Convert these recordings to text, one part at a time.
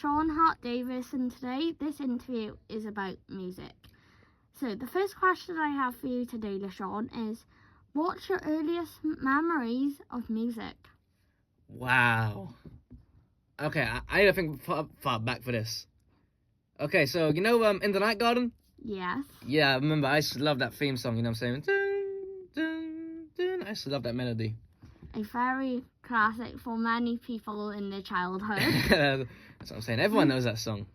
Leshon Heart-Davis, and today this interview is about music. So the first question I have for you today, Leshon, is what's your earliest memories of music? Wow. Okay, I need to think far back for this. Okay, so you know In the Night Garden? Yes. Yeah, I remember I used to love that theme song, you know what I'm saying? Dun, dun, dun. I used to love that melody. A very classic for many people in their childhood. That's what I'm saying. Everyone knows that song.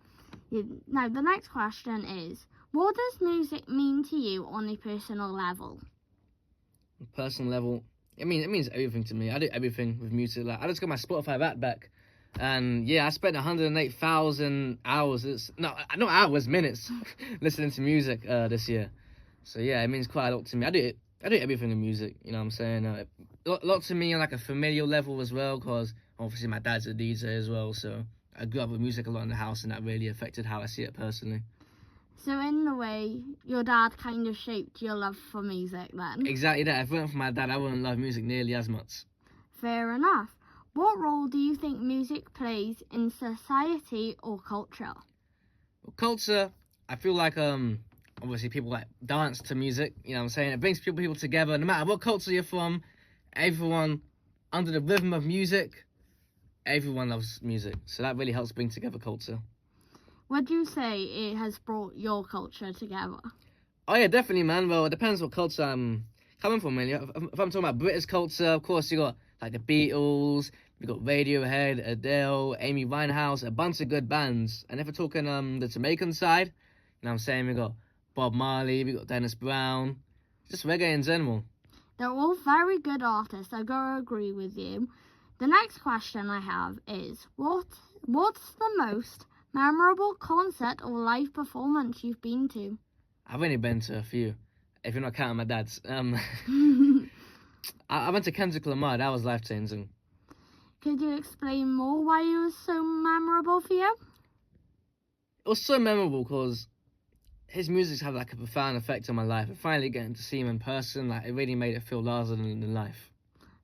Now, the next question is, what does music mean to you on a personal level? Personal level, it means everything to me. I do everything with music. Like I just got my Spotify Wrapped back, and yeah, I spent 108,000 hours. Not hours, minutes, listening to music this year. So yeah, it means quite a lot to me. I do everything in music. You know what I'm saying? A lot to me on like a familial level as well, because obviously my dad's a DJ as well. So I grew up with music a lot in the house, and that really affected how I see it personally. So in a way, your dad kind of shaped your love for music then? Exactly that. If it weren't for my dad, I wouldn't love music nearly as much. Fair enough. What role do you think music plays in society or culture? Well, culture, I feel like obviously people like dance to music, you know what I'm saying? It brings people together. No matter what culture you're from, everyone under the rhythm of music, everyone loves music. So that really helps bring together culture. Would you say it has brought your culture together? Oh yeah, definitely, man. Well, it depends what culture I'm coming from, man. If I'm talking about British culture, of course, you got like the Beatles, you got Radiohead, Adele, Amy Winehouse, a bunch of good bands. And if we're talking the Jamaican side, you know what I'm saying, we got Bob Marley, we got Dennis Brown, just reggae in general. They're all very good artists, I gotta agree with you. The next question I have is, what's the most memorable concert or live performance you've been to? I've only been to a few, if you're not counting my dad's. I went to Kendrick Lamar. That was life-changing. Could you explain more why it was so memorable for you? It was so memorable because his music's had like a profound effect on my life. And finally getting to see him in person, like it really made it feel larger than life.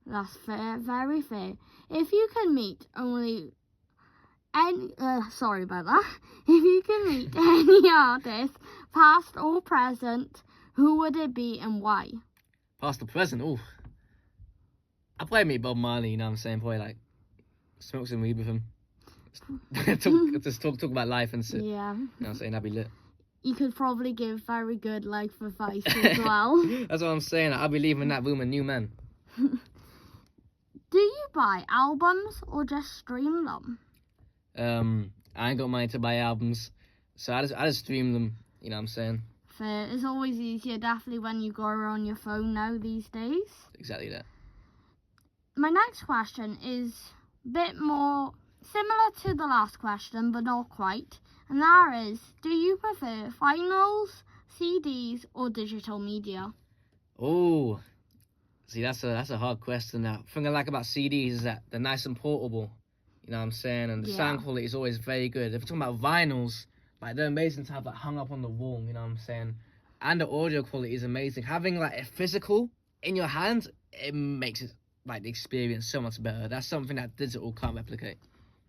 That's fair, very fair. If you could meet sorry about that. If you could meet any artist, past or present, who would it be and why? Past or present, ooh. I'd probably meet Bob Marley, you know what I'm saying? Probably like smoke some weed with him. talk about life and shit. Yeah. You know what I'm saying? That'd be lit. You could probably give very good life advice as well. That's what I'm saying. I'll be leaving that room a new man. Do you buy albums or just stream them? I ain't got money to buy albums, so I just stream them, you know what I'm saying? Fair. It's always easier, definitely, when you go on your phone now these days. Exactly that. My next question is a bit more similar to the last question, but not quite. And that is, do you prefer vinyls, CDs, or digital media? Oh, see, that's a hard question. Now, the thing I like about CDs is that they're nice and portable. You know what I'm saying? And the sound quality is always very good. If we're talking about vinyls, like they're amazing to have like hung up on the wall, you know what I'm saying? And the audio quality is amazing. Having like a physical in your hand, it makes it like the experience so much better. That's something that digital can't replicate.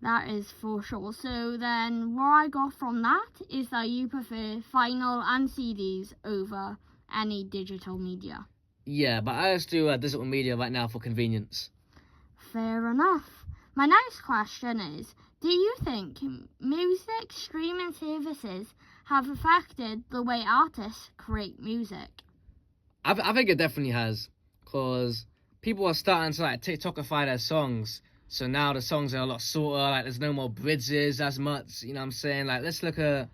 That is for sure. So then what I got from that is that you prefer vinyl and CDs over any digital media. Yeah, but I just do digital media right now for convenience. Fair enough. My next question is, do you think music streaming services have affected the way artists create music? I think it definitely has, because people are starting to like TikTokify their songs. So now the songs are a lot shorter, like there's no more bridges as much, you know what I'm saying? Like let's look at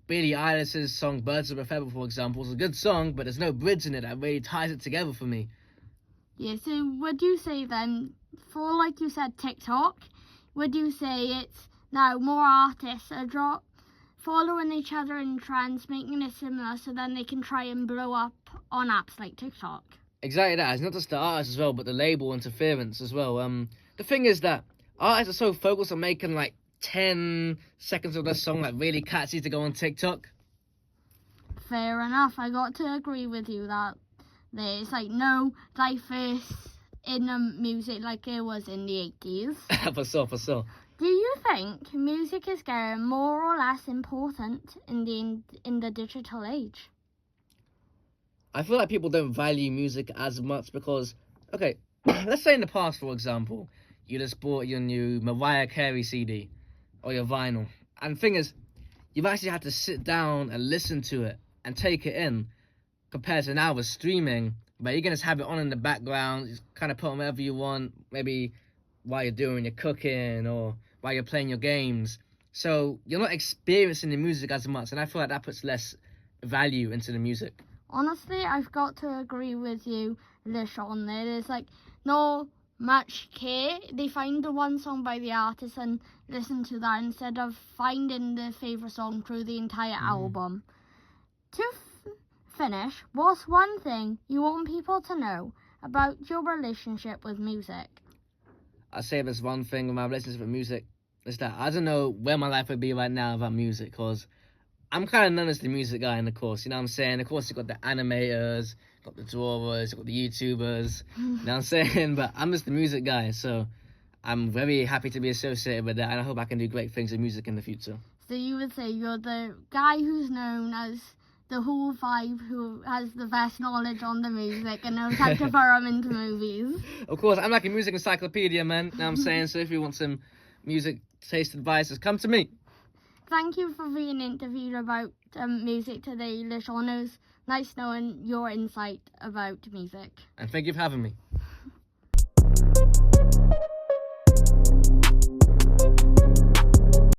Billie Eilish's song Birds of a Feather, for example. It's a good song, but there's no bridge in it that really ties it together for me. Yeah, so would you say then, for like you said TikTok, would you say it's now more artists are following each other in trends, making it similar so then they can try and blow up on apps like TikTok? Exactly that. It's not just the artists as well, but the label interference as well. The thing is that artists are so focused on making like 10 seconds of their song like really catchy to go on TikTok. Fair enough. I got to agree with you that there's like no diverse in music like it was in the 80s. For sure. Do you think music is getting more or less important in the digital age? I feel like people don't value music as much because, okay, let's say in the past, for example, you just bought your new Mariah Carey CD or your vinyl. And the thing is, you've actually had to sit down and listen to it and take it in, compared to now with streaming, where you can just have it on in the background, just kind of put on whatever you want, maybe while you're doing your cooking or while you're playing your games. So you're not experiencing the music as much, and I feel like that puts less value into the music. Honestly, I've got to agree with you, Leshon. There's like no much care. They find the one song by the artist and listen to that instead of finding the favourite song through the entire album. To finish, what's one thing you want people to know about your relationship with music? I say there's one thing with my relationship with music, is that I don't know where my life would be right now without music, because I'm kind of known as the music guy in the course, you know what I'm saying? Of course, you've got the animators, got the drawers, you've got the YouTubers, you know what I'm saying? But I'm just the music guy, so I'm very happy to be associated with that, and I hope I can do great things with music in the future. So you would say you're the guy who's known as the whole vibe, who has the best knowledge on the music and knows how to throw them into movies. Of course, I'm like a music encyclopedia, man, you know what I'm saying? So if you want some music taste advice, come to me. Thank you for being interviewed about music today, Leshon. It was nice knowing your insight about music. And thank you for having me.